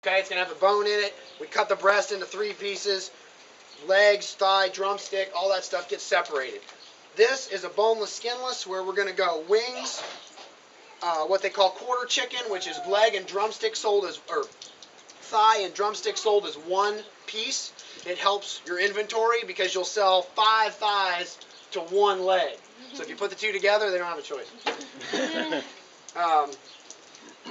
Okay, it's going to have a bone in it. We cut the breast into 3 pieces. Legs, thigh, drumstick, all that stuff gets separated. This is a boneless, skinless, where we're going to go wings, what they call quarter chicken, which is leg and drumstick sold as, or thigh and drumstick sold as one piece. It helps your inventory because you'll sell 5 thighs to 1 leg. So if you put the 2 together, they don't have a choice.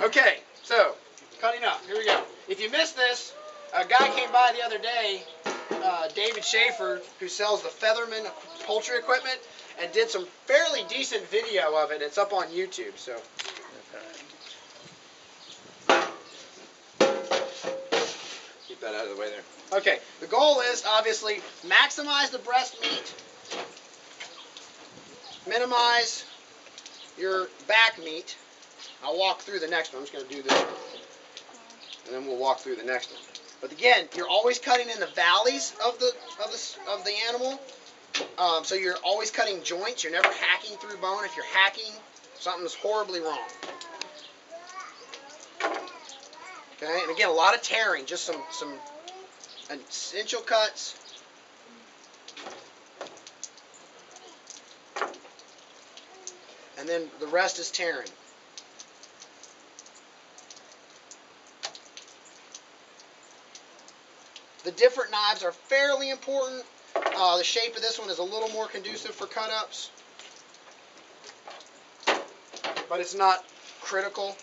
Okay, so cutting up. Here we go. If you missed this, a guy came by the other day, David Schaefer, who sells the Featherman poultry equipment, and did some fairly decent video of it. It's up on YouTube. So. Keep that out of the way there. Okay, the goal is obviously maximize the breast meat, minimize your back meat. I'll walk through the next one. I'm just going to do this one, and then we'll walk through the next one. But again, you're always cutting in the valleys of the animal. So you're always cutting joints. You're never hacking through bone. If you're hacking, something's horribly wrong. Okay, and again, a lot of tearing, just some essential cuts. And then the rest is tearing. The different knives are fairly important. The shape of this one is a little more conducive for cut-ups, but it's not critical.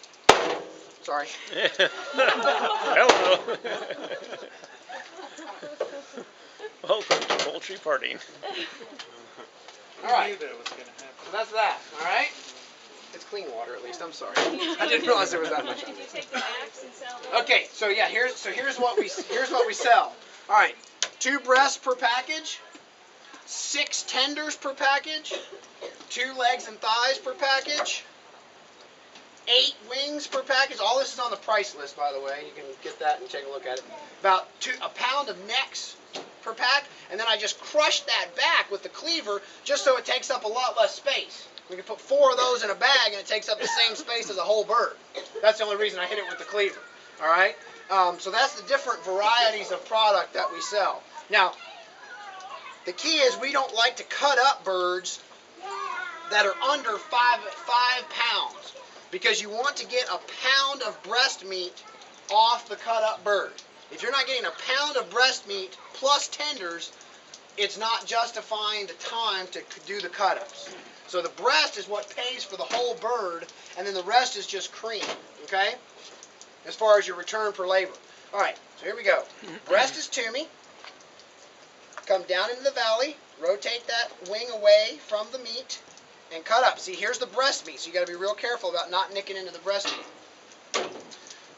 Sorry. Hello. Welcome to poultry party. All right. So that's that. All right. It's clean water, at least. I'm sorry. I didn't realize there was that much on it. Did you take the axe and sell them? Okay. So yeah, here's what we sell. All right. 2 breasts per package, 6 tenders per package, 2 legs and thighs per package, 8 wings per package. All this is on the price list, by the way. You can get that and take a look at it. About a pound of necks per pack, and then I just crushed that back with the cleaver just so it takes up a lot less space. We can put 4 of those in a bag, and it takes up the same space as a whole bird. That's the only reason I hit it with the cleaver. All right. So that's the different varieties of product that we sell. Now, the key is we don't like to cut up birds that are under 5 pounds, because you want to get a pound of breast meat off the cut up bird. If you're not getting a pound of breast meat plus tenders, it's not justifying the time to do the cut-ups. So the breast is what pays for the whole bird, and then the rest is just cream, okay? As far as your return per labor. All right, so here we go. Breast is to me. Come down into the valley, rotate that wing away from the meat, and cut up. See, here's the breast meat, so you got to be real careful about not nicking into the breast meat.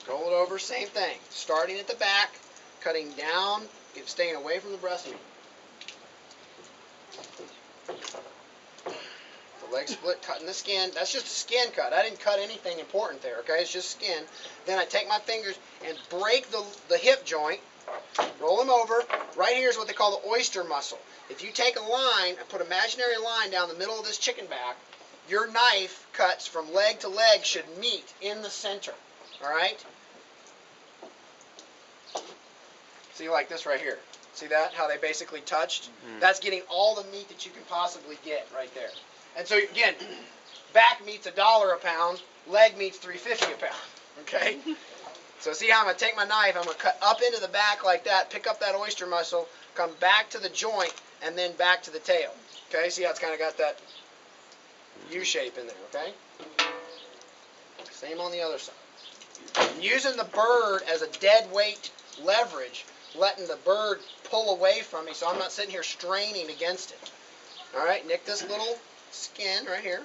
Roll it over, same thing. Starting at the back, cutting down, staying away from the breast meat. The leg split, cutting the skin. That's just a skin cut. I didn't cut anything important there, okay? It's just skin. Then I take my fingers and break the hip joint, roll them over. Right here is what they call the oyster muscle. If you take a line and put an imaginary line down the middle of this chicken back, your knife cuts from leg to leg should meet in the center, all right? See, like this right here. See that? How they basically touched? Mm-hmm. That's getting all the meat that you can possibly get right there. And so, again, back meat's $1 a pound, leg meat's $3.50 a pound, okay? So see how I'm going to take my knife, I'm going to cut up into the back like that, pick up that oyster muscle, come back to the joint, and then back to the tail. Okay, see how it's kind of got that U shape in there, okay? Same on the other side. I'm using the bird as a dead weight leverage, letting the bird pull away from me so I'm not sitting here straining against it. All right, nick this little skin right here.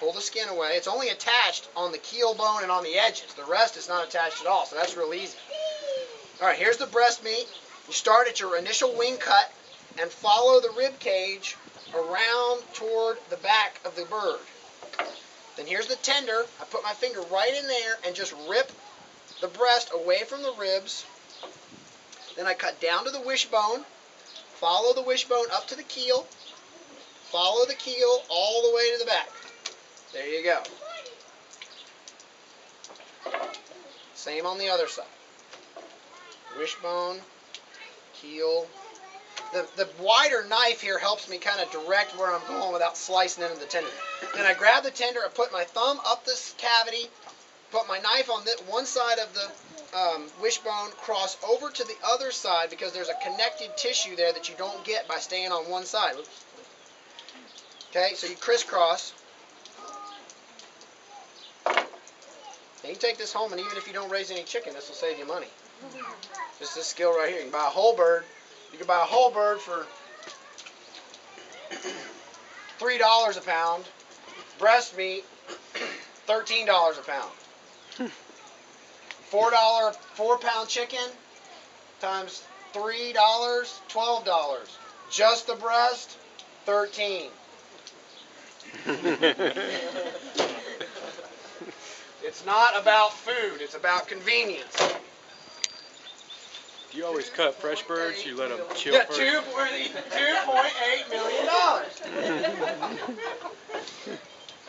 Pull the skin away. It's only attached on the keel bone and on the edges. The rest is not attached at all, so that's real easy. All right, here's the breast meat. You start at your initial wing cut and follow the rib cage around toward the back of the bird. Then here's the tender. I put my finger right in there and just rip the breast away from the ribs. Then I cut down to the wishbone, follow the wishbone up to the keel, follow the keel all the way to the back. There you go. Same on the other side. Wishbone, keel. The wider knife here helps me kind of direct where I'm going without slicing into the tender. Then I grab the tender, I put my thumb up this cavity, put my knife on one side of the wishbone, cross over to the other side because there's a connected tissue there that you don't get by staying on one side. Oops. Okay, so you crisscross. And you take this home, and even if you don't raise any chicken, this will save you money. Just this skill right here. You can buy a whole bird. You can buy a whole bird for $3 a pound. Breast meat, $13 a pound. $4 4-pound chicken times $3, $12. Just the breast, $13. It's not about food, it's about convenience. You always cut fresh birds, you let them chill Yeah, first. $2.8 million.